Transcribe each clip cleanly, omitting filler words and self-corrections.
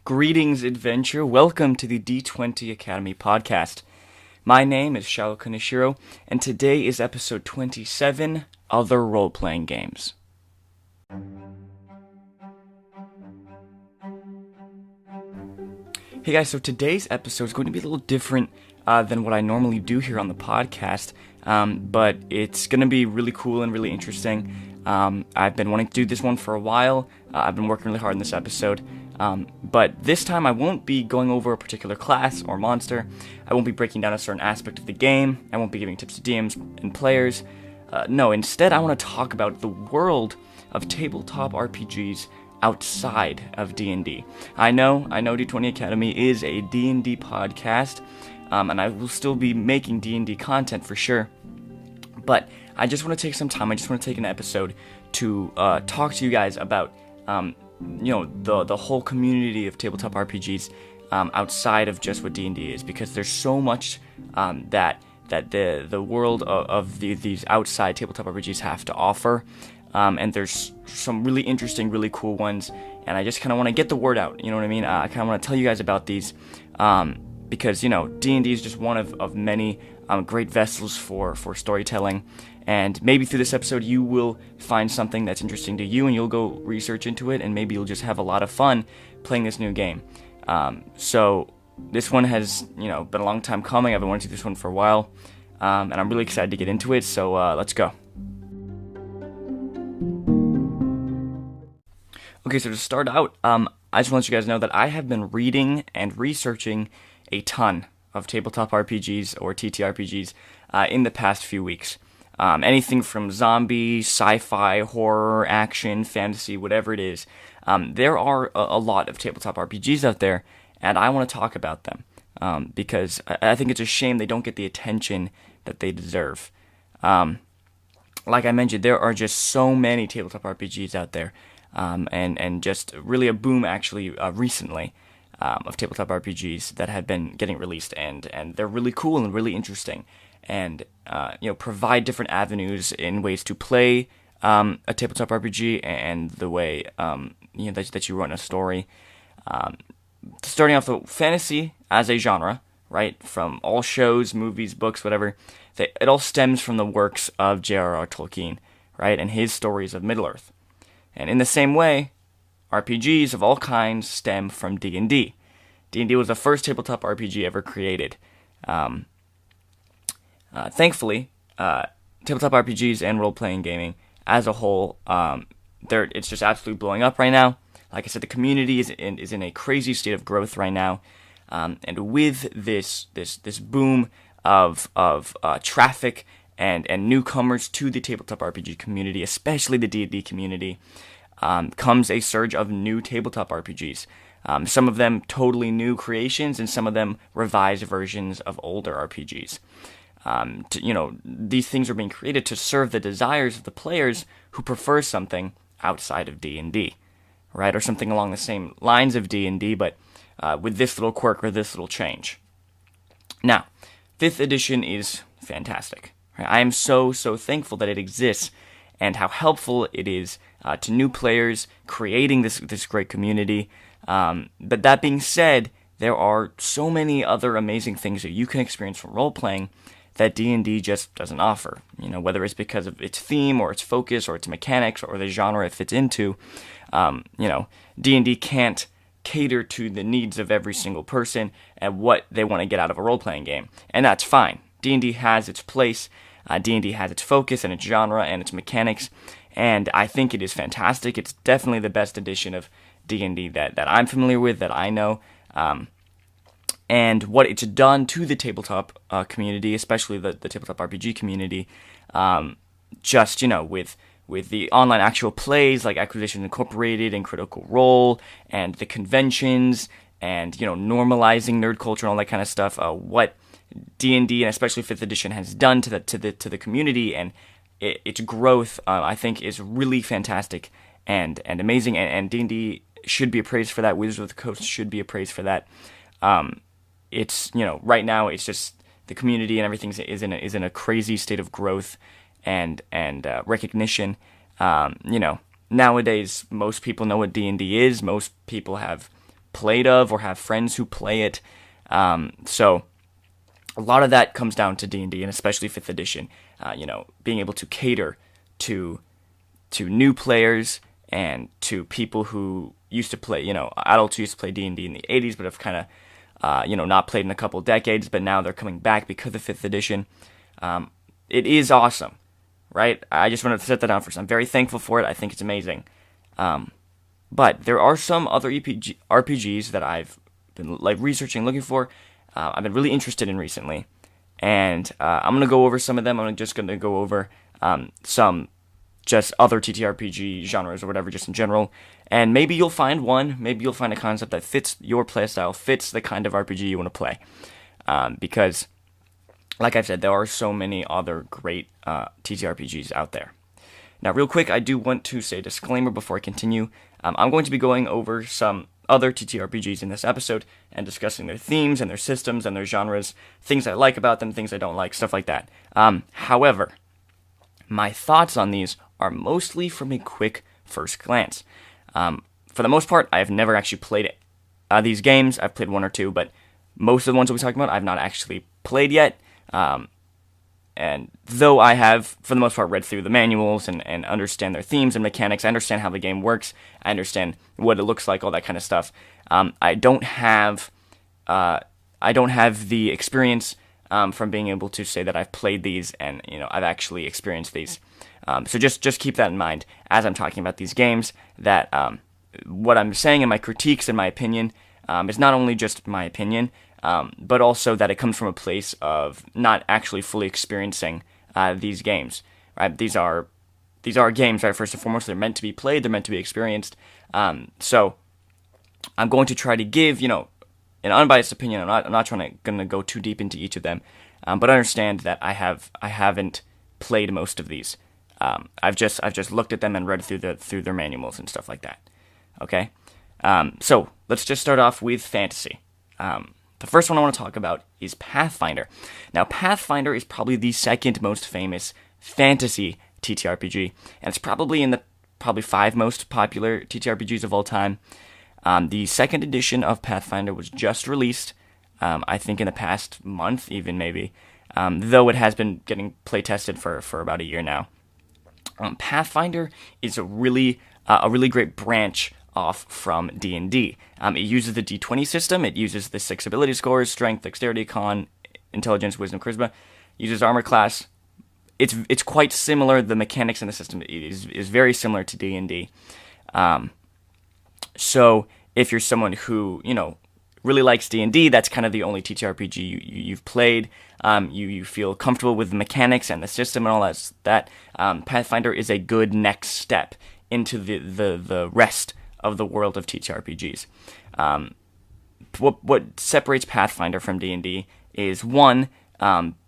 Greetings, adventure. Welcome to the D20 Academy podcast. My name is Shao Kaneshiro, and today is episode 27, Other Role-Playing Games. Hey guys, so today's episode is going to be a little different than what I normally do here on the podcast, but it's going to be really cool and really interesting. I've been wanting to do this one for a while. I've been working really hard on this episode. But this time I won't be going over a particular class or monster. I won't be breaking down a certain aspect of the game. I won't be giving tips to DMs and players. No, instead I want to talk about the world of tabletop RPGs outside of D&D. I know D20 Academy is a D&D podcast, and I will still be making D&D content for sure. But I just want to take some time, I just want to take an episode to talk to you guys about the whole community of tabletop RPGs outside of just what D&D is, because there's so much that the world of these outside tabletop RPGs have to offer, and there's some really interesting, really cool ones, and I just kind of want to get the word out, you know what I mean? I kind of want to tell you guys about these, because, D&D is just one of many great vessels for storytelling. And maybe through this episode you will find something that's interesting to you and you'll go research into it, and maybe you'll just have a lot of fun playing this new game. So this one has, been a long time coming. I've been wanting to do this one for a while, and I'm really excited to get into it, so let's go. Okay, so to start out, I just want to let you guys know that I have been reading and researching a ton of tabletop RPGs or TTRPGs in the past few weeks. Anything from zombie, sci-fi, horror, action, fantasy, whatever it is. There are a lot of tabletop RPGs out there, and I want to talk about them because I think it's a shame they don't get the attention that they deserve. Like I mentioned, there are just so many tabletop RPGs out there, and just really a boom actually recently of tabletop RPGs that have been getting released, and they're really cool and really interesting. And provide different avenues in ways to play a tabletop RPG and the way that you run a story. Starting off with fantasy as a genre, right? From all shows, movies, books, whatever, it all stems from the works of J.R.R. Tolkien, right? And his stories of Middle-earth. And in the same way, RPGs of all kinds stem from D&D. D&D was the first tabletop RPG ever created. Thankfully, tabletop RPGs and role-playing gaming as a whole, it's just absolutely blowing up right now. Like I said, the community is in a crazy state of growth right now, and with this boom of traffic and newcomers to the tabletop RPG community, especially the D&D community, comes a surge of new tabletop RPGs. Some of them totally new creations, and some of them revised versions of older RPGs. These things are being created to serve the desires of the players who prefer something outside of D&D, right? Or something along the same lines of D&D, but with this little quirk or this little change. Now, 5th edition is fantastic. Right? I am so thankful that it exists, and how helpful it is to new players creating this great community. But that being said, there are so many other amazing things that you can experience from role-playing that D&D just doesn't offer. Whether it's because of its theme or its focus or its mechanics or the genre it fits into, D&D can't cater to the needs of every single person and what they want to get out of a role-playing game. And that's fine. D&D has its place, D&D has its focus and its genre and its mechanics, and I think it is fantastic. It's definitely the best edition of D&D that I'm familiar with, that I know. And what it's done to the tabletop community, especially the tabletop RPG community, with the online actual plays like Acquisition Incorporated and Critical Role, and the conventions, and normalizing nerd culture and all that kind of stuff. What D&D and especially 5th edition has done to the community and its growth, I think, is really fantastic and amazing. And D&D should be appraised for that. Wizards of the Coast should be appraised for that. It's right now it's just the community and everything is in a crazy state of growth and recognition. Nowadays most people know what D&D is. Most people have played of or have friends who play it. So a lot of that comes down to D&D, and especially 5th edition. Being able to cater to new players and to people who used to play, adults who used to play D&D in the 80s, but have kind of, not played in a couple decades, but now they're coming back because of 5th edition. It is awesome, right? I just wanted to set that down first. I'm very thankful for it. I think it's amazing. But there are some other RPGs that I've been researching, looking for. I've been really interested in recently, and I'm gonna go over some of them. I'm just gonna go over some just other TTRPG genres or whatever, just in general. And maybe you'll find one. Maybe you'll find a concept that fits your playstyle, fits the kind of RPG you want to play. Because, like I've said, there are so many other great TTRPGs out there. Now, real quick, I do want to say a disclaimer before I continue. I'm going to be going over some other TTRPGs in this episode and discussing their themes and their systems and their genres, things I like about them, things I don't like, stuff like that. However, my thoughts on these are mostly from a quick first glance. For the most part, I have never actually played these games. I've played one or two, but most of the ones we'll be talking about, I've not actually played yet. And though I have, for the most part, read through the manuals and understand their themes and mechanics, I understand how the game works, I understand what it looks like, all that kind of stuff. I don't have the experience from being able to say that I've played these and I've actually experienced these. So just keep that in mind as I'm talking about these games. That what I'm saying in my critiques and my opinion is not only just my opinion. But also that it comes from a place of not actually fully experiencing these games. Right? These are games, right? First and foremost, they're meant to be played. They're meant to be experienced. So I'm going to try to give an unbiased opinion. I'm not going to go too deep into each of them, but understand that I haven't played most of these. I've just looked at them and read through their manuals and stuff like that. Okay. So let's just start off with fantasy. The first one I want to talk about is Pathfinder. Now, Pathfinder is probably the second most famous fantasy TTRPG, and it's probably in the 5 most popular TTRPGs of all time. The second edition of Pathfinder was just released, I think in the past month, even maybe, though it has been getting play tested for about a year now. Pathfinder is a really great branch off from D&D. It uses the D20 system. It uses the 6 ability scores: strength, dexterity, con, intelligence, wisdom, charisma. It uses armor class. It's quite similar. The mechanics in the system is very similar to D&D. So if you're someone who really likes D&D, that's kind of the only TTRPG you've played. You feel comfortable with the mechanics and the system and all that. Pathfinder is a good next step into the rest of the world of TTRPGs. What separates Pathfinder from D&D is, one,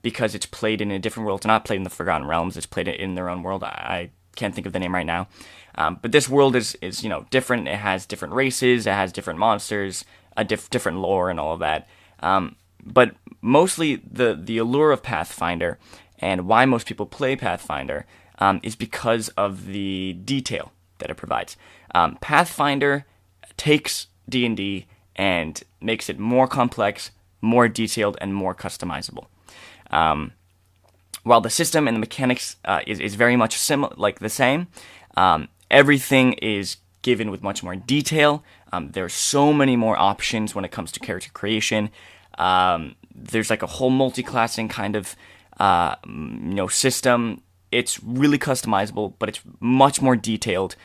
because it's played in a different world. It's not played in the Forgotten Realms. It's played in their own world. I can't think of the name right now. But this world is different. It has different races. It has different monsters, a different lore, and all of that. But mostly the allure of Pathfinder and why most people play Pathfinder is because of the detail that it provides. Pathfinder takes D&D and makes it more complex, more detailed, and more customizable. While the system and the mechanics is very much the same, everything is given with much more detail. There's so many more options when it comes to character creation. There's like a whole multi-classing kind of system. It's really customizable, but it's much more detailed,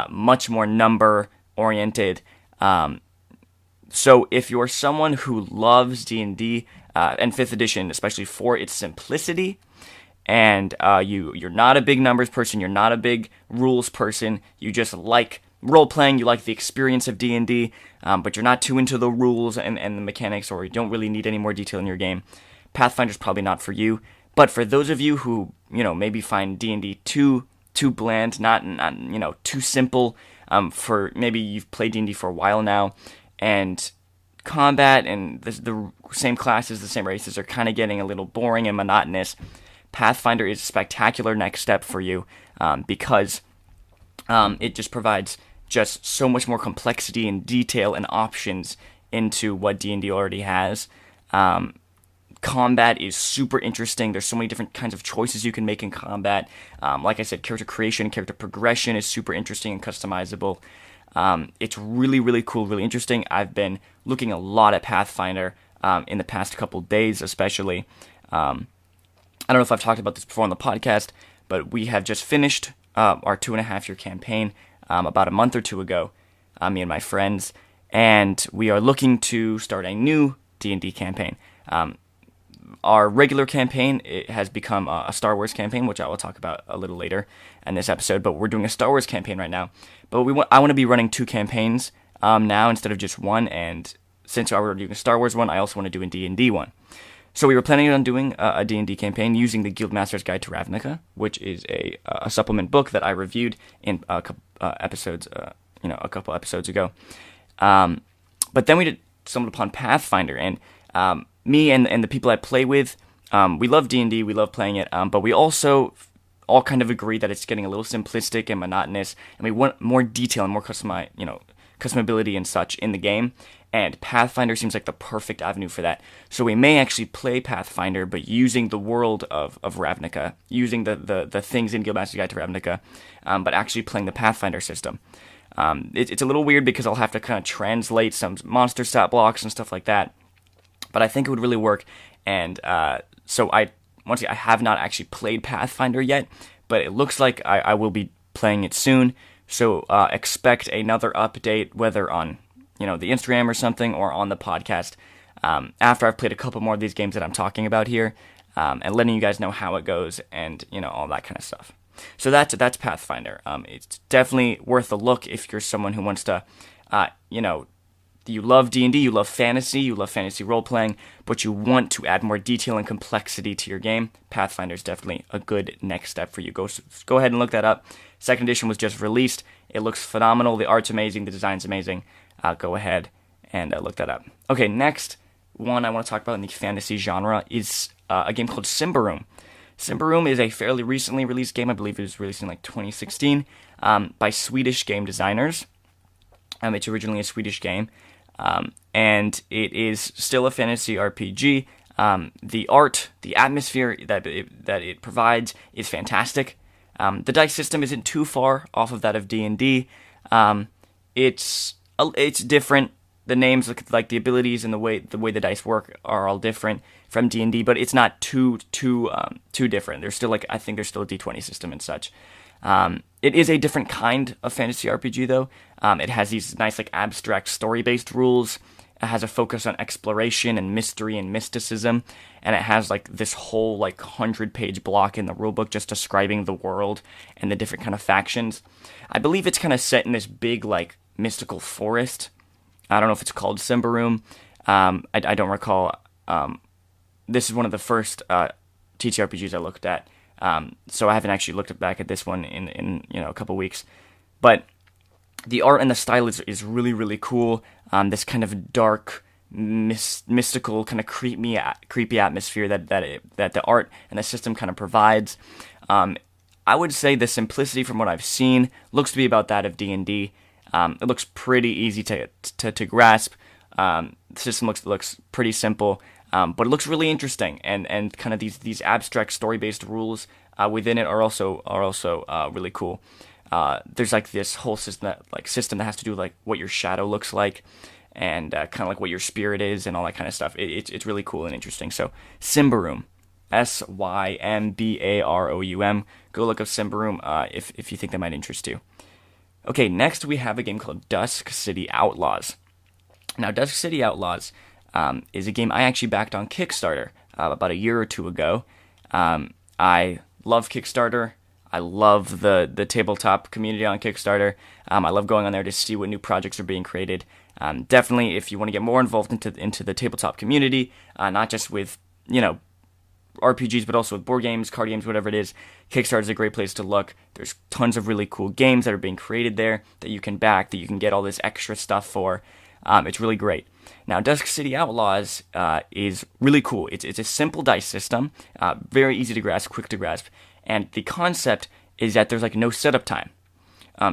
much more number-oriented. So if you're someone who loves D&D and 5th edition, especially for its simplicity, and you're not a big numbers person, you're not a big rules person, you just like role-playing, you like the experience of D&D, but you're not too into the rules and the mechanics, or you don't really need any more detail in your game, Pathfinder's probably not for you. But for those of you who, maybe find D&D too bland, not too simple, for maybe you've played D&D for a while now, and combat and the same classes, the same races are kind of getting a little boring and monotonous, Pathfinder is a spectacular next step for you, because it just provides just so much more complexity and detail and options into what D&D already has. Combat is super interesting. There's so many different kinds of choices you can make in combat. Like I said, character creation, character progression is super interesting and customizable. It's really, really cool, really interesting. I've been looking a lot at Pathfinder in the past couple days, especially. I don't know if I've talked about this before on the podcast, but we have just finished our 2.5-year campaign about a month or two ago, me and my friends, and we are looking to start a new D&D campaign. Our regular campaign, it has become a Star Wars campaign, which I will talk about a little later in this episode, but we're doing a Star Wars campaign right now. But I want to be running 2 campaigns now instead of just one, and since I were doing a Star Wars one, I also want to do a D&D one. So we were planning on doing a D&D campaign using the Guildmaster's Guide to Ravnica, which is a supplement book that I reviewed in a couple episodes ago. But then we stumbled upon Pathfinder, and me and the people I play with, we love D&D, we love playing it, but we also all kind of agree that it's getting a little simplistic and monotonous, and we want more detail and more customability and such in the game, and Pathfinder seems like the perfect avenue for that. So we may actually play Pathfinder, but using the world of Ravnica, using the things in Guildmaster's Guide to Ravnica, but actually playing the Pathfinder system. It's a little weird because I'll have to kind of translate some monster stat blocks and stuff like that, but I think it would really work. And so I have not actually played Pathfinder yet, but it looks like I will be playing it soon. So expect another update, whether on the Instagram or something, or on the podcast, after I've played a couple more of these games that I'm talking about here, and letting you guys know how it goes, and all that kind of stuff. So that's Pathfinder. It's definitely worth a look if you're someone who wants to, you love D&D, you love fantasy role-playing, but you want to add more detail and complexity to your game. Pathfinder is definitely a good next step for you. Go ahead and look that up. Second edition was just released. It looks phenomenal. The art's amazing. The design's amazing. Go ahead and look that up. Okay, next one I want to talk about in the fantasy genre is a game called Symbaroum. Symbaroum is a fairly recently released game. I believe it was released in 2016 by Swedish game designers. It's originally a Swedish game. And it is still a fantasy RPG. The art, the atmosphere that it provides is fantastic. The dice system isn't too far off of that of D&D. It's different. The names, like the abilities and the way the dice work, are all different from D&D, but it's not too different. There's still I think there's still a D20 system and such. It is a different kind of fantasy RPG, though. It has these nice, abstract story-based rules. It has a focus on exploration and mystery and mysticism. And it has, this whole, 100-page block in the rulebook just describing the world and the different kind of factions. I believe it's kind of set in this big, mystical forest. I don't know if it's called Symbaroum. I don't recall. This is one of the first TTRPGs I looked at. So I haven't actually looked back at this one in a couple weeks. But the art and the style is really, really cool. This kind of dark, mystical, kind of creepy atmosphere that the art and the system kind of provides. I would say the simplicity from what I've seen looks to be about that of D&D. It looks pretty easy to grasp. The system looks pretty simple. But it looks really interesting, and kind of these abstract story-based rules within it are also really cool. There's this whole system that has to do with what your shadow looks like, and kind of what your spirit is, and all that kind of stuff. It's really cool and interesting. So Symbaroum, Symbaroum. Go look up Symbaroum if you think that might interest you. Okay, next we have a game called Dusk City Outlaws. Now, Dusk City Outlaws is a game I actually backed on Kickstarter about a year or two ago. I love Kickstarter. I love the tabletop community on Kickstarter. I love going on there to see what new projects are being created. Definitely, if you want to get more involved into the tabletop community, not just with RPGs, but also with board games, card games, whatever it is, Kickstarter is a great place to look. There's tons of really cool games that are being created there that you can back, that you can get all this extra stuff for. It's really great. Now, Dusk City Outlaws is really cool. It's a simple dice system, very easy to grasp, quick to grasp, and the concept is that there's no setup time.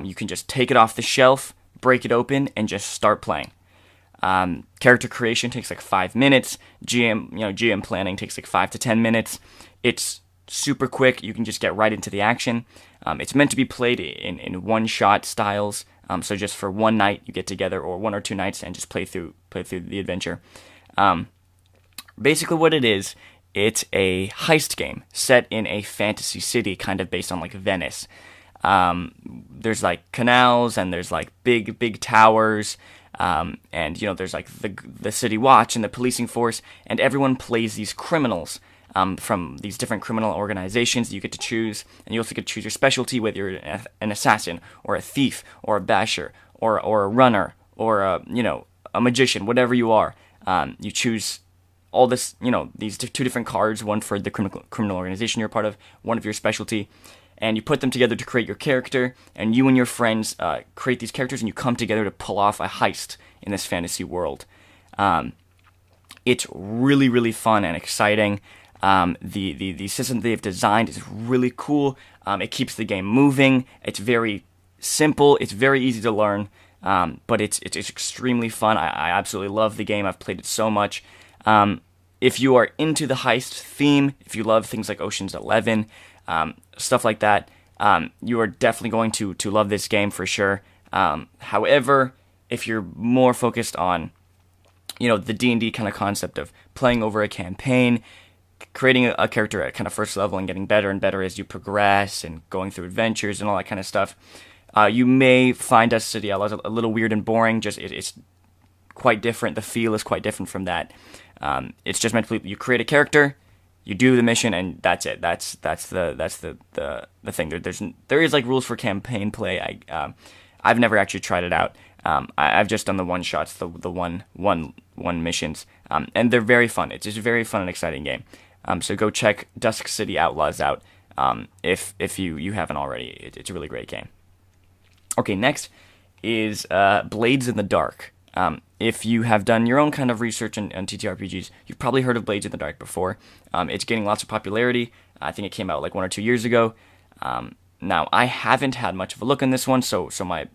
you can just take it off the shelf, break it open, and just start playing. Character creation takes like 5 minutes. GM planning takes like 5 to 10 minutes. It's super quick. You can just get right into the action. It's meant to be played in one-shot styles. So just for one night, you get together, or 1 or 2 nights, and just play through the adventure. Basically, what it is, it's a heist game set in a fantasy city, kind of based on like Venice. There's like canals, and there's like big towers. And there's like the city watch and the policing force, and everyone plays these criminals from these different criminal organizations that you get to choose, and you also get to choose your specialty, whether you're an assassin or a thief or a basher or a runner or a magician, whatever you are. You choose all this, these 2 different cards, one for the criminal organization you're part of, one of your specialty. And you put them together to create your character, and you and your friends create these characters, and you come together to pull off a heist in this fantasy world. It's really, really fun and exciting. The system they've designed is really cool. It keeps the game moving. It's very simple. It's very easy to learn, but it's extremely fun. I absolutely love the game. I've played it so much. If you are into the heist theme, if you love things like Ocean's 11, stuff like that, you are definitely going to love this game for sure. However, if you're more focused on, the D&D kind of concept of playing over a campaign, creating a character at kind of first level and getting better and better as you progress and going through adventures and all that kind of stuff, you may find Dust City Outlaws a little weird and boring. Just it's quite different. The feel is quite different from that. It's just meant to be, you create a character, you do the mission, and that's it. That's the thing. There is like rules for campaign play. I've never actually tried it out. I've just done the one shots, the one missions, and they're very fun. It's just a very fun and exciting game. So go check Dusk City Outlaws out if you haven't already. It's a really great game. Okay, next is Blades in the Dark. If you have done your own kind of research on TTRPGs, you've probably heard of Blades in the Dark before. It's gaining lots of popularity. I think it came out like 1 or 2 years ago. Now, I haven't had much of a look on this one, so my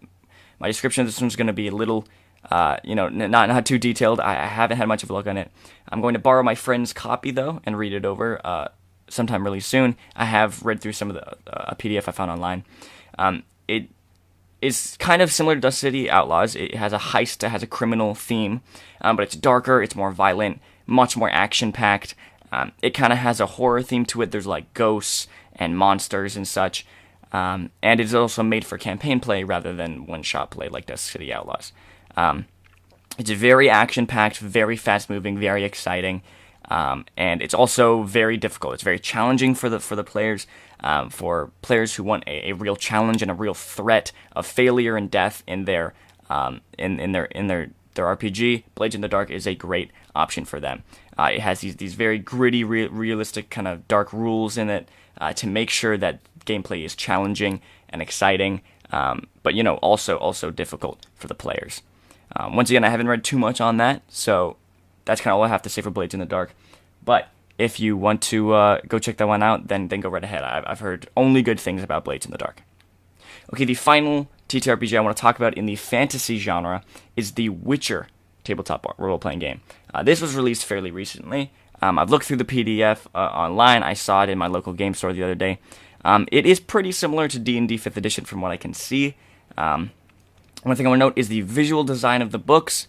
description of this one's going to be a little, not too detailed. I haven't had much of a look on it. I'm going to borrow my friend's copy, though, and read it over sometime really soon. I have read through some of a PDF I found online. It is kind of similar to Dust City Outlaws. It has a heist, it has a criminal theme, but it's darker, it's more violent, much more action-packed. It kind of has a horror theme to it. There's like ghosts and monsters and such. And it's also made for campaign play rather than one-shot play like Dust City Outlaws. It's very action-packed, very fast-moving, very exciting, and it's also very difficult. It's very challenging for the players. For players who want a real challenge and a real threat of failure and death in their RPG, Blades in the Dark is a great option for them. It has these very gritty, realistic kind of dark rules in it to make sure that gameplay is challenging and exciting, but also difficult for the players. Once again, I haven't read too much on that, so that's kind of all I have to say for Blades in the Dark. But if you want to go check that one out, then go right ahead. I've heard only good things about Blades in the Dark. Okay, the final TTRPG I want to talk about in the fantasy genre is the Witcher tabletop role-playing game. This was released fairly recently. I've looked through the PDF online. I saw it in my local game store the other day. It is pretty similar to D&D 5th edition from what I can see. One thing I want to note is the visual design of the books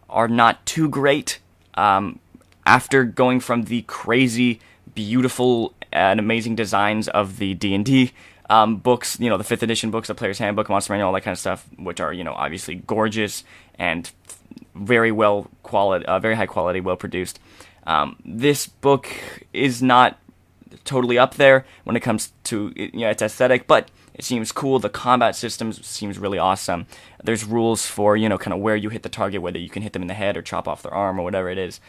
are not too great. After going from the crazy, beautiful, and amazing designs of the D&D books, the 5th edition books, the Player's Handbook, Monster Manual, all that kind of stuff, which are, obviously gorgeous and very high quality, well produced. This book is not totally up there when it comes to its aesthetic, but it seems cool. The combat system seems really awesome. There's rules for kind of where you hit the target, whether you can hit them in the head or chop off their arm or whatever it is.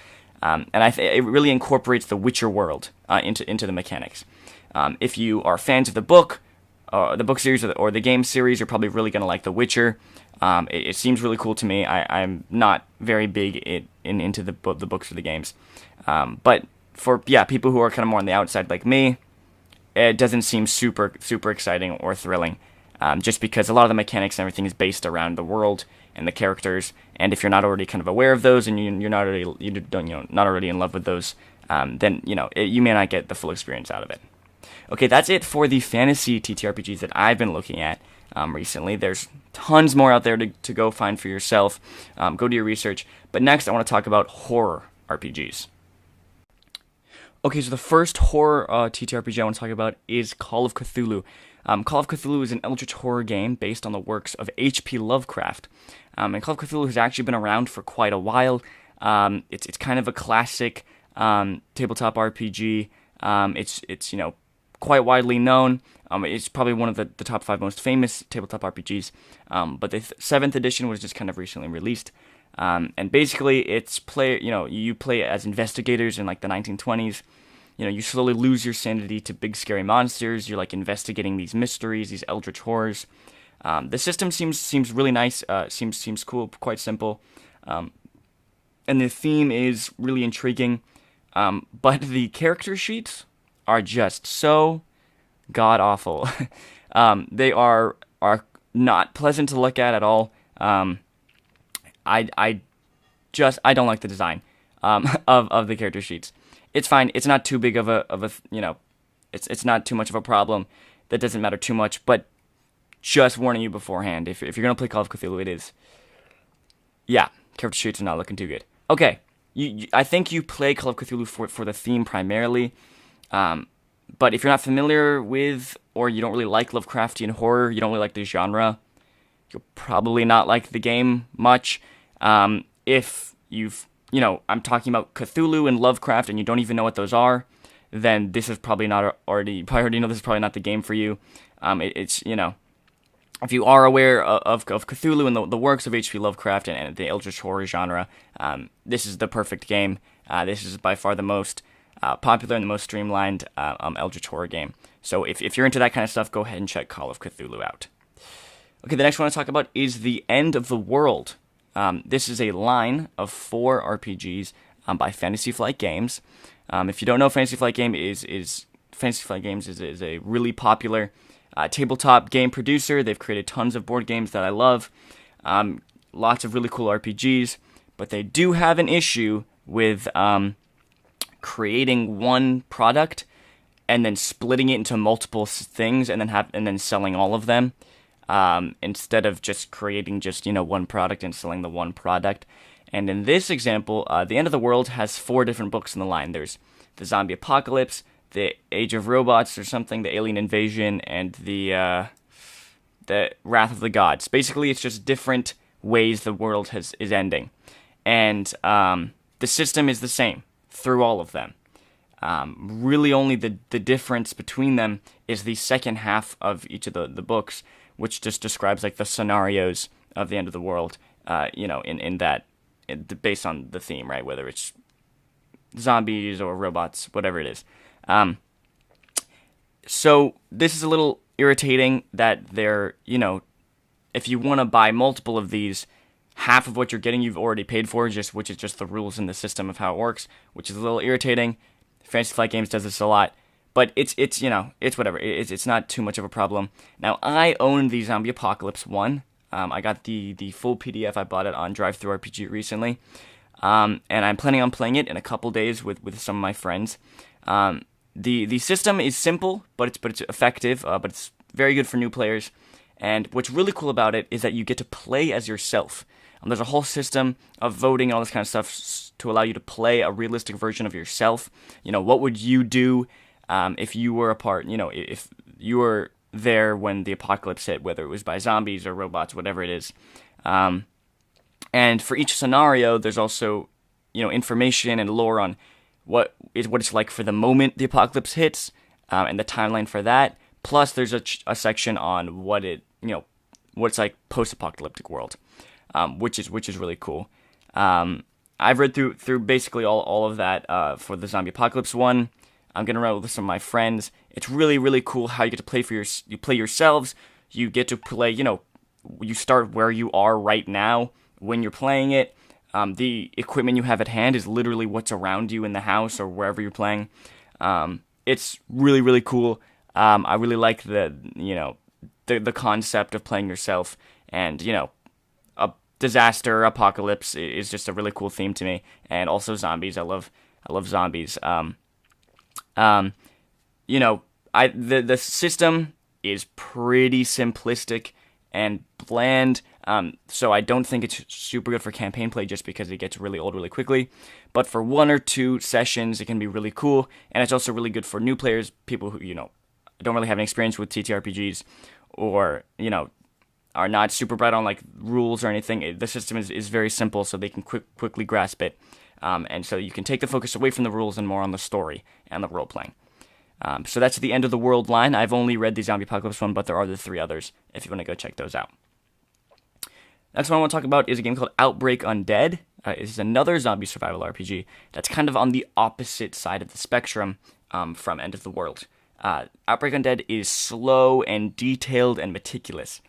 And it really incorporates the Witcher world into the mechanics. If you are fans of the book series or the game series, you're probably really going to like The Witcher. It seems really cool to me. I'm not very big into the books or the games. But for people who are kind of more on the outside like me, it doesn't seem super exciting or thrilling. just because a lot of the mechanics and everything is based around the world and the characters. And if you're not already kind of aware of those, and you're not already not already in love with those, then you may not get the full experience out of it. Okay, that's it for the fantasy TTRPGs that I've been looking at recently. There's tons more out there to go find for yourself. Go do your research. But next, I want to talk about horror RPGs. Okay, so the first horror TTRPG I want to talk about is Call of Cthulhu. Call of Cthulhu is an eldritch horror game based on the works of H.P. Lovecraft. And Call of Cthulhu has actually been around for quite a while. It's kind of a classic tabletop RPG. It's quite widely known. It's probably one of the top 5 most famous tabletop RPGs. But the 7th edition was just kind of recently released. And basically, you play as investigators in like the 1920s. You slowly lose your sanity to big scary monsters. You're like investigating these mysteries, these eldritch horrors. The system seems really nice. Seems cool, quite simple. And the theme is really intriguing. But the character sheets are just so god awful. They are not pleasant to look at all. I don't like the design of the character sheets. It's fine. It's not too big of a it's not too much of a problem. That doesn't matter too much. But just warning you beforehand, if you're gonna play Call of Cthulhu, character sheets are not looking too good. Okay, I think you play Call of Cthulhu for the theme primarily. But if you're not familiar with, or you don't really like Lovecraftian horror, you don't really like the genre, you'll probably not like the game much. If I'm talking about Cthulhu and Lovecraft and you don't even know what those are, then this is probably not you probably already know this is probably not the game for you. If you are aware of Cthulhu and the works of H.P. Lovecraft and the eldritch horror genre, this is the perfect game. This is by far the most popular and the most streamlined eldritch horror game. So if you're into that kind of stuff, go ahead and check Call of Cthulhu out. Okay, the next one I want to talk about is The End of the World. This is a line of 4 RPGs by Fantasy Flight Games. If you don't know, Fantasy Flight Games is a really popular tabletop game producer. They've created tons of board games that I love. Lots of really cool RPGs, but they do have an issue with creating one product and then splitting it into multiple things and then selling all of them. Instead of just creating one product and selling the one product. And in this example, The End of the World has 4 different books in the line. There's the Zombie Apocalypse, the Age of Robots or something, the Alien Invasion, and the Wrath of the Gods. Basically, it's just different ways the world is ending. And the system is the same through all of them. Really only the difference between them is the second half of each of the books, which just describes like the scenarios of the end of the world, based on the theme, right? Whether it's zombies or robots, whatever it is. So this is a little irritating that they're, if you want to buy multiple of these, half of what you're getting you've already paid for, which is just the rules in the system of how it works, which is a little irritating. Fantasy Flight Games does this a lot. But it's whatever. It's not too much of a problem. Now, I own the Zombie Apocalypse one. I got the full PDF. I bought it on DriveThruRPG recently. And I'm planning on playing it in a couple days with some of my friends. The system is simple, but it's effective. But it's very good for new players. And what's really cool about it is that you get to play as yourself. There's a whole system of voting and all this kind of stuff to allow you to play a realistic version of yourself. What would you do if you were if you were there when the apocalypse hit, whether it was by zombies or robots, whatever it is. And for each scenario, there's also, information and lore on what it's like for the moment the apocalypse hits, and the timeline for that. Plus, there's a section on what it's like post-apocalyptic world, which is really cool. I've read through basically all of that for the Zombie Apocalypse one. I'm gonna run with some of my friends. It's really, really cool how you get to play you play yourselves. You get to play, you start where you are right now when you're playing it. The equipment you have at hand is literally what's around you in the house or wherever you're playing. It's really, really cool. I really like the the concept of playing yourself, and a disaster apocalypse is just a really cool theme to me, and also zombies. I love zombies. The system is pretty simplistic and bland, so I don't think it's super good for campaign play just because it gets really old really quickly. But for 1 or 2 sessions, it can be really cool, and it's also really good for new players, people who don't really have any experience with TTRPGs, or are not super bright on like rules or anything. The system is very simple, so they can quickly grasp it, and so you can take the focus away from the rules and more on the story and the role playing. So that's the End of the World line. I've only read the Zombie Apocalypse one, but there are the 3 others if you want to go check those out. Next one I want to talk about is a game called Outbreak Undead. It's another zombie survival RPG that's kind of on the opposite side of the spectrum from End of the World. Outbreak Undead is slow and detailed and meticulous.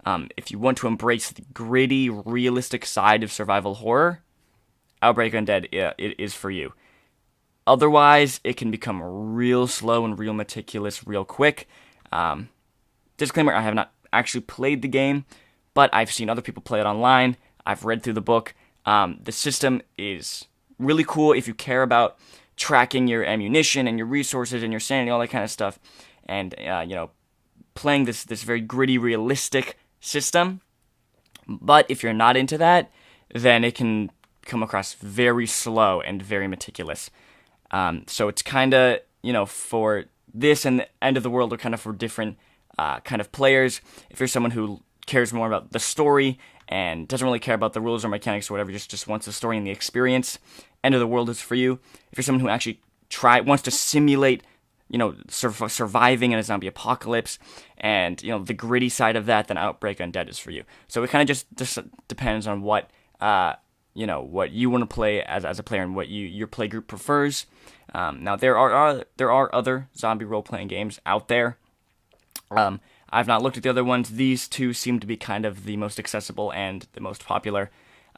If you want to embrace the gritty, realistic side of survival horror, Outbreak Undead it is for you. Otherwise, it can become real slow and real meticulous real quick. Disclaimer, I have not actually played the game, but I've seen other people play it online. I've read through the book. The system is really cool if you care about tracking your ammunition and your resources and your sanity, all that kind of stuff. And, playing this very gritty, realistic system. But if you're not into that, then it can come across very slow and very meticulous. So it's kind of, for this and the End of the World are kind of for different kind of players. If you're someone who cares more about the story and doesn't really care about the rules or mechanics or whatever, just wants the story and the experience, End of the World is for you. If you're someone who actually wants to simulate, surviving in a zombie apocalypse and, the gritty side of that, then Outbreak Undead is for you. So it kind of just depends on what, what you want to play as a player and what your play group prefers. Now there are other zombie role-playing games out there. I've not looked at the other ones. These 2 seem to be kind of the most accessible and the most popular.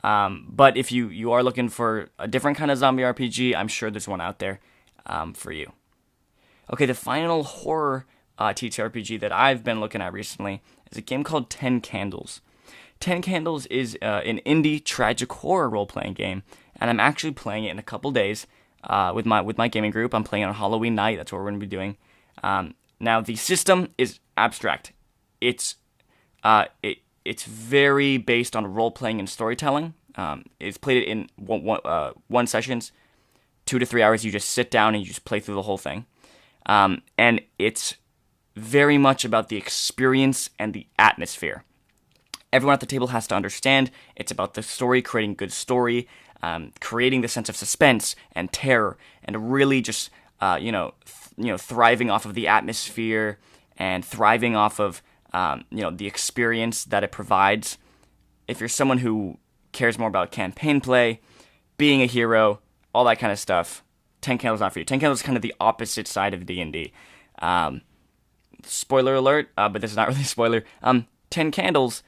But if you are looking for a different kind of zombie RPG, I'm sure there's one out there for you. Okay, the final horror TTRPG that I've been looking at recently is a game called 10 Candles. 10 Candles is an indie tragic horror role-playing game, and I'm actually playing it in a couple days with my gaming group. I'm playing on Halloween night. That's what we're going to be doing. Now, the system is abstract. It's very based on role-playing and storytelling. It's played in one sessions, 2 to 3 hours. You just sit down and you just play through the whole thing. And it's very much about the experience and the atmosphere. Everyone at the table has to understand it's about the story, creating good story, creating the sense of suspense and terror, and really just thriving off of the atmosphere and thriving off of the experience that it provides. If you're someone who cares more about campaign play, being a hero, all that kind of stuff, 10 Candles not for you. 10 Candles is kind of the opposite side of D&D. Spoiler alert, but this is not really a spoiler. 10 Candles,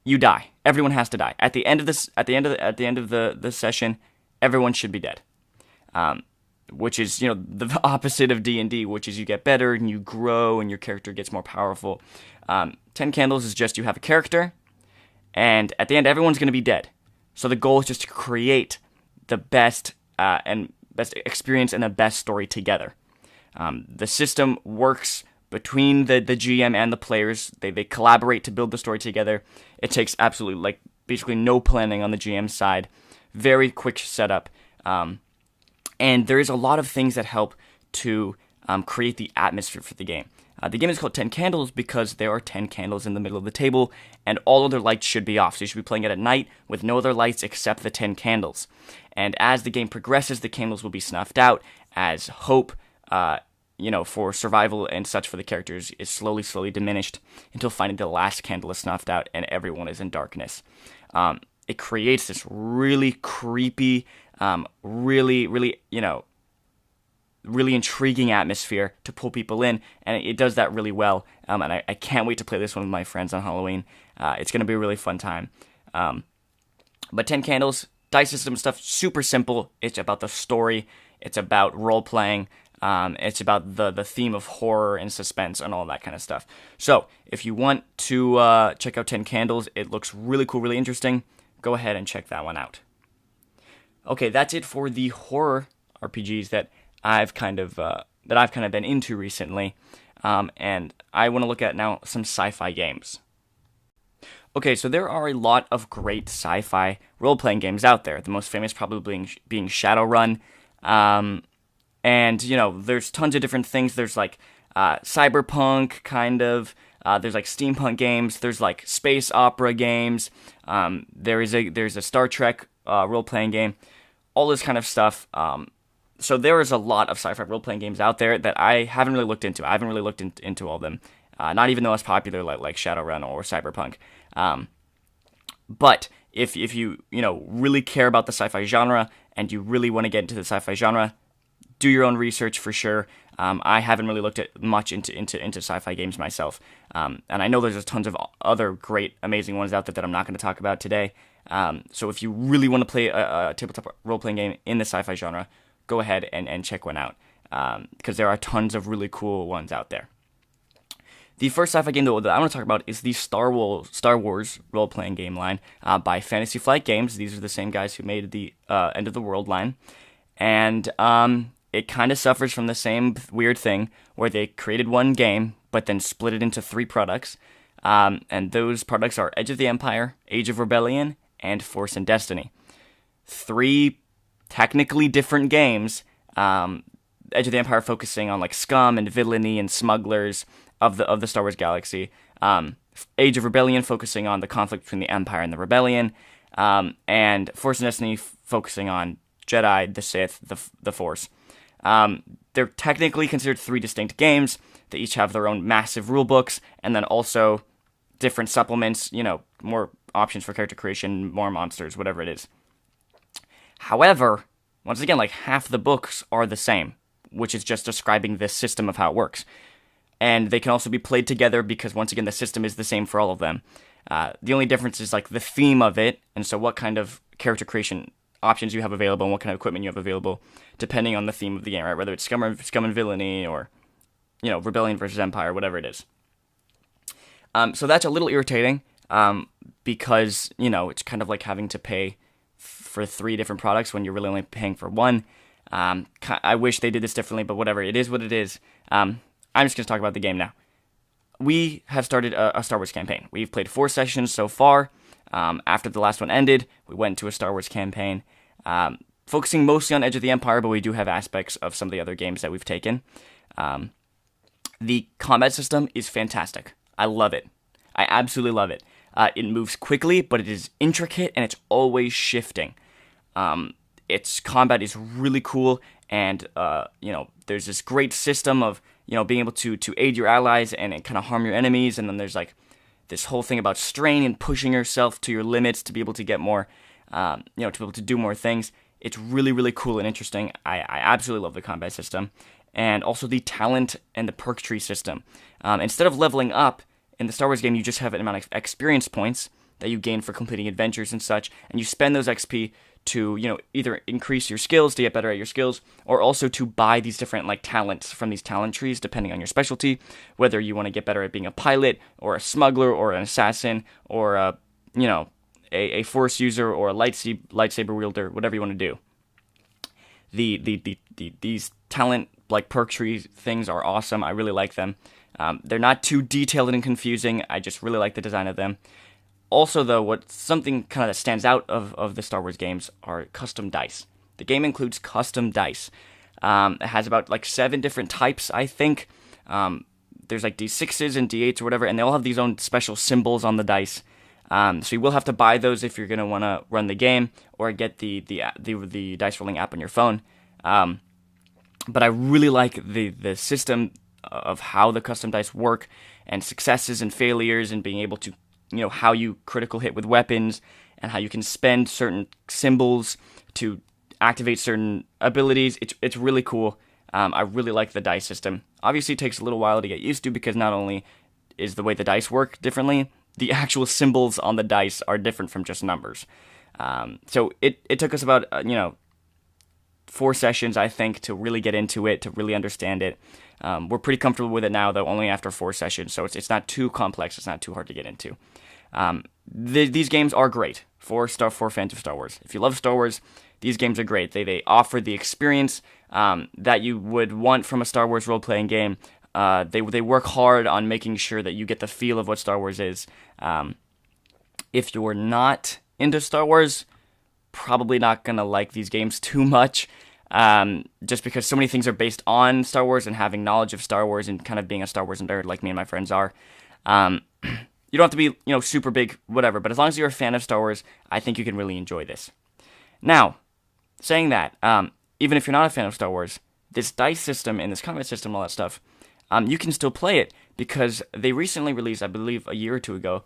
you die. Everyone has to die. At the end of the session, everyone should be dead. Which is, the opposite of D&D, which is you get better and you grow and your character gets more powerful. 10 Candles is just you have a character, and at the end, everyone's going to be dead. So the goal is just to create the best experience and the best story together. The system works between the GM and the players. They collaborate to build the story together. It takes absolutely, basically no planning on the GM side. Very quick setup. And there is a lot of things that help to create the atmosphere for the game. The game is called 10 Candles because there are 10 candles in the middle of the table, and all other lights should be off. So you should be playing it at night with no other lights except the 10 candles. And as the game progresses, the candles will be snuffed out as hope, for survival and such for the characters is slowly diminished until finally the last candle is snuffed out and everyone is in darkness. It creates this really creepy, really intriguing atmosphere to pull people in, and it does that really well. And I can't wait to play this one with my friends on Halloween. It's going to be a really fun time. But 10 Candles, dice system stuff, super simple. It's about the story. It's about role-playing. It's about the theme of horror and suspense and all that kind of stuff. So if you want to check out 10 Candles, it looks really cool, really interesting. Go ahead and check that one out. Okay, that's it for the horror RPGs that I've kind of been into recently, and I want to look at now some sci-fi games. Okay, so there are a lot of great sci-fi role-playing games out there. The most famous probably being Shadowrun, and there's tons of different things. There's like cyberpunk kind of. There's like steampunk games. There's like space opera games. There's a Star Trek role-playing game. All this kind of stuff. So there is a lot of sci-fi role-playing games out there that I haven't really looked into. I haven't really looked into all of them. Not even the most popular like Shadowrun or Cyberpunk. But if you really care about the sci-fi genre and you really want to get into the sci-fi genre, do your own research for sure. I haven't really looked at much into sci-fi games myself, and I know there's tons of other great, amazing ones out there that I'm not going to talk about today. So if you really want to play a tabletop role-playing game in the sci-fi genre, go ahead and check one out, because there are tons of really cool ones out there. The first sci-fi game that I want to talk about is the Star Wars role-playing game line by Fantasy Flight Games. These are the same guys who made the End of the World line, and it kind of suffers from the same weird thing where they created one game but then split it into 3 products, and those products are Edge of the Empire, Age of Rebellion, and Force and Destiny. 3 technically different games. Edge of the Empire focusing on like scum and villainy and smugglers of the Star Wars galaxy. Age of Rebellion focusing on the conflict between the Empire and the Rebellion, and Force and Destiny focusing on Jedi, the Sith, the Force. They're technically considered 3 distinct games. They each have their own massive rule books, and then also different supplements, more options for character creation, more monsters, whatever it is. However, once again, like half the books are the same, which is just describing this system of how it works. And they can also be played together because, once again, the system is the same for all of them. The only difference is like the theme of it, and so what kind of character creation options you have available and what kind of equipment you have available, depending on the theme of the game, right? Whether it's scum and villainy or, rebellion versus empire, whatever it is. So that's a little irritating, because, it's kind of like having to pay for 3 different products when you're really only paying for one. I wish they did this differently, but whatever. It is what it is. I'm just going to talk about the game now. We have started a Star Wars campaign. We've played 4 sessions so far. After the last one ended, we went into a Star Wars campaign, focusing mostly on Edge of the Empire, but we do have aspects of some of the other games that we've taken. The combat system is fantastic. I love it. I absolutely love it. It moves quickly, but it is intricate, and it's always shifting. Its combat is really cool, and there's this great system of being able to aid your allies and kind of harm your enemies, and then there's like this whole thing about strain and pushing yourself to your limits to be able to get more, to be able to do more things. It's really, really cool and interesting. I absolutely love the combat system, and also the talent and the perk tree system. Instead of leveling up in the Star Wars game, you just have an amount of experience points that you gain for completing adventures and such, and you spend those XP to, either increase your skills to get better at your skills, or also to buy these different like talents from these talent trees depending on your specialty, whether you want to get better at being a pilot or a smuggler or an assassin or a force user or a lightsaber wielder, whatever you want to do. These talent like perk tree things are awesome. I really like them. They're not too detailed and confusing. I just really like the design of them. Also, though, something kind of that stands out of the Star Wars games are custom dice. The game includes custom dice. It has about like 7 different types, I think. There's like D6s and D8s or whatever, and they all have these own special symbols on the dice. So you will have to buy those if you're going to want to run the game, or get the dice rolling app on your phone. But I really like the system of how the custom dice work, and successes and failures, and being able to, how you critical hit with weapons, and how you can spend certain symbols to activate certain abilities. It's really cool. I really like the dice system. Obviously, it takes a little while to get used to, because not only is the way the dice work differently, the actual symbols on the dice are different from just numbers. So it took us about, 4 sessions, I think, to really get into it, to really understand it. We're pretty comfortable with it now, though, only after 4 sessions, so it's not too complex, it's not too hard to get into. These games are great for fans of Star Wars. If you love Star Wars, these games are great. They offer the experience that you would want from a Star Wars role-playing game. They work hard on making sure that you get the feel of what Star Wars is. If you're not into Star Wars, probably not gonna like these games too much, just because so many things are based on Star Wars and having knowledge of Star Wars and kind of being a Star Wars nerd like me and my friends are. You don't have to be, super big, whatever, but as long as you're a fan of Star Wars, I think you can really enjoy this. Now, saying that, even if you're not a fan of Star Wars, this dice system and this combat system and all that stuff, you can still play it because they recently released, I believe a year or two ago,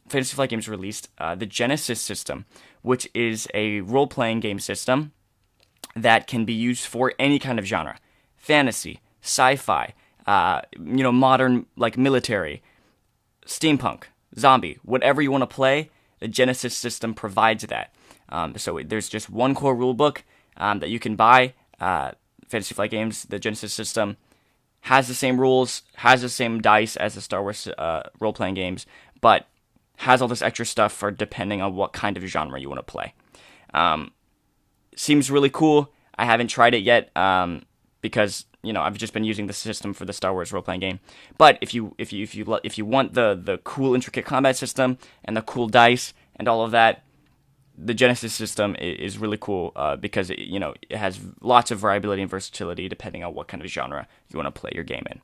Fantasy Flight Games released the Genesis system, which is a role-playing game system that can be used for any kind of genre. Fantasy, sci-fi, modern, like military, steampunk, zombie, whatever you want to play, the Genesis system provides that. So there's just one core rulebook that you can buy. Fantasy Flight Games, the Genesis system, has the same rules, has the same dice as the Star Wars role-playing games, but has all this extra stuff for depending on what kind of genre you want to play. Seems really cool. I haven't tried it yet because I've just been using the system for the Star Wars role-playing game. But if you want the cool intricate combat system and the cool dice and all of that, the Genesis system is really cool because it has lots of variability and versatility depending on what kind of genre you want to play your game in.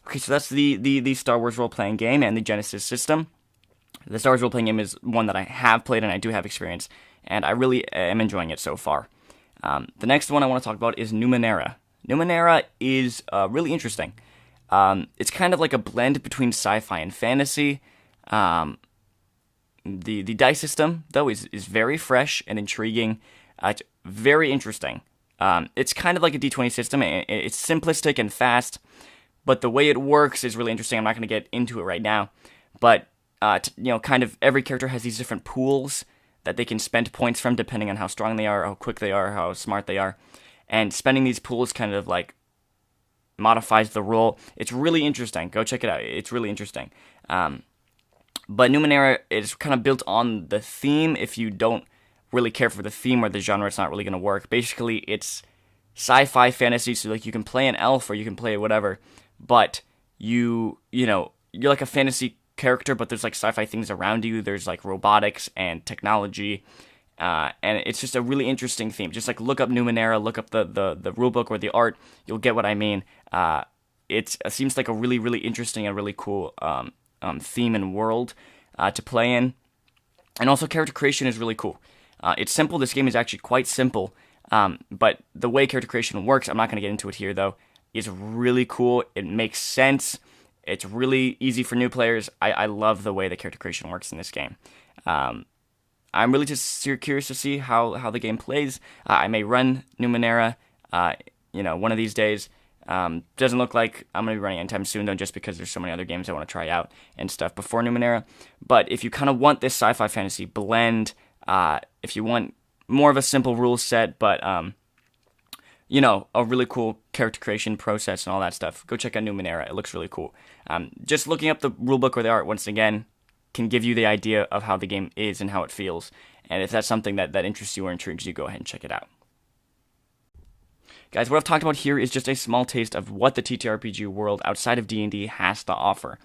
Okay, so that's the Star Wars role-playing game and the Genesis system. The Star Wars role-playing game is one that I have played and I do have experience, and I really am enjoying it so far. The next one I want to talk about is Numenera. Numenera is really interesting. It's kind of like a blend between sci-fi and fantasy. The dice system, though, is very fresh and intriguing. It's very interesting. It's kind of like a D20 system. It's simplistic and fast, but the way it works is really interesting. I'm not going to get into it right now, but kind of every character has these different pools that they can spend points from depending on how strong they are, how quick they are, how smart they are, and spending these pools kind of like modifies the roll. It's really interesting. Go check it out. It's really interesting. But Numenera is kind of built on the theme. If you don't really care for the theme or the genre, it's not really going to work. Basically, it's sci-fi fantasy, so like you can play an elf or you can play whatever, but you're like a fantasy character, but there's like sci-fi things around you. There's like robotics and technology, and it's just a really interesting theme. Just like look up Numenera, look up the rulebook or the art, you'll get what I mean. It seems like a really, really interesting and really cool theme and world to play in. And also character creation is really cool. It's simple. This game is actually quite simple, but the way character creation works, I'm not going to get into it here though, is really cool. It makes sense. It's really easy for new players. I love the way the character creation works in this game. I'm really just curious to see how the game plays. I may run Numenera, one of these days. Doesn't look like I'm going to be running anytime soon, though, just because there's so many other games I want to try out and stuff before Numenera. But if you kind of want this sci-fi fantasy blend, if you want more of a simple rule set, but, a really cool character creation process and all that stuff, go check out Numenera. It looks really cool. Just looking up the rulebook or the art, once again, can give you the idea of how the game is and how it feels. And if that's something that interests you or intrigues you, go ahead and check it out. Guys, what I've talked about here is just a small taste of what the TTRPG world outside of D&D has to offer.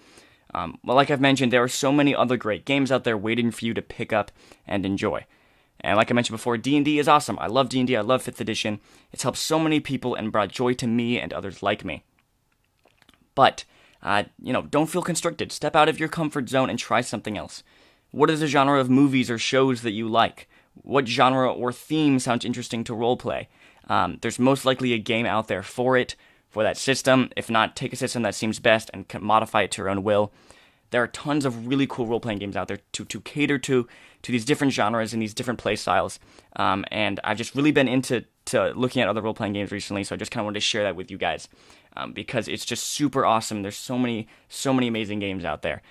Well, like I've mentioned, there are so many other great games out there waiting for you to pick up and enjoy. And like I mentioned before, D&D is awesome. I love D&D. I love 5th edition. It's helped so many people and brought joy to me and others like me. But, don't feel constricted. Step out of your comfort zone and try something else. What is the genre of movies or shows that you like? What genre or theme sounds interesting to roleplay? There's most likely a game out there for it, for that system. If not, take a system that seems best and modify it to your own will. There are tons of really cool role-playing games out there to cater to these different genres and these different play styles. And I've just really been into looking at other role-playing games recently, so I just kind of wanted to share that with you guys because it's just super awesome. There's so many amazing games out there.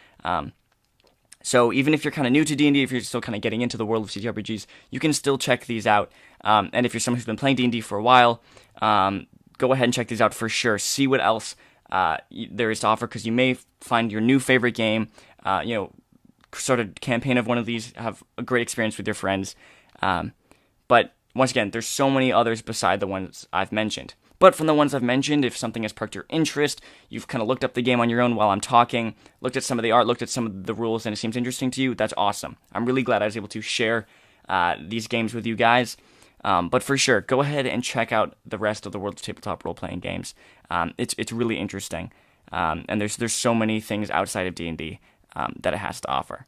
So even if you're kind of new to D&D, if you're still kind of getting into the world of TTRPGs, you can still check these out. And if you're someone who's been playing D&D for a while, go ahead and check these out for sure. See what else there is to offer, because you may find your new favorite game, sort of campaign of one of these, have a great experience with your friends. But once again, there's so many others beside the ones I've mentioned. But from the ones I've mentioned, if something has perked your interest, you've kind of looked up the game on your own while I'm talking, looked at some of the art, looked at some of the rules, and it seems interesting to you, that's awesome. I'm really glad I was able to share these games with you guys. But for sure, go ahead and check out the rest of the world of tabletop role-playing games. It's really interesting. And there's so many things outside of D&D that it has to offer.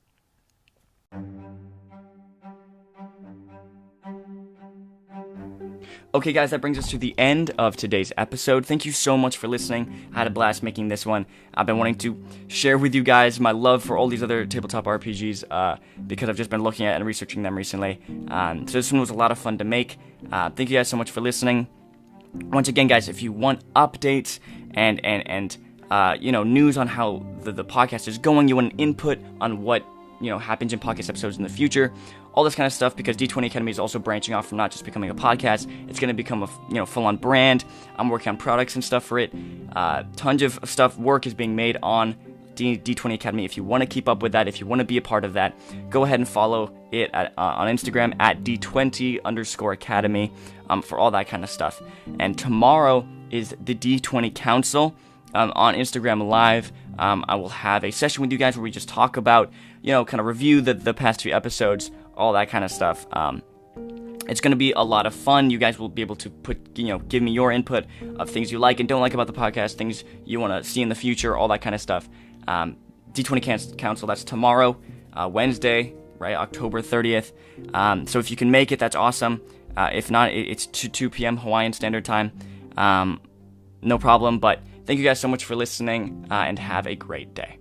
Okay, guys, that brings us to the end of today's episode. Thank you so much for listening. I had a blast making this one. I've been wanting to share with you guys my love for all these other tabletop RPGs because I've just been looking at and researching them recently. So this one was a lot of fun to make. Thank you guys so much for listening. Once again, guys, if you want updates and news on how the podcast is going, you want an input on what happens in podcast episodes in the future, all this kind of stuff, because D20 Academy is also branching off from not just becoming a podcast. It's going to become a full-on brand. I'm working on products and stuff for it. Tons of work is being made on D20 Academy. If you want to keep up with that, if you want to be a part of that, go ahead and follow it on Instagram at D20_Academy for all that kind of stuff. And tomorrow is the D20 Council on Instagram Live. I will have a session with you guys where we just talk about, kind of review the past few episodes, all that kind of stuff. It's going to be a lot of fun. You guys will be able to give me your input of things you like and don't like about the podcast, things you want to see in the future, all that kind of stuff. D20 Council, that's tomorrow, Wednesday, right, October 30th. So if you can make it, that's awesome. If not, it's 2 p.m. Hawaiian Standard Time. No problem, but thank you guys so much for listening, and have a great day.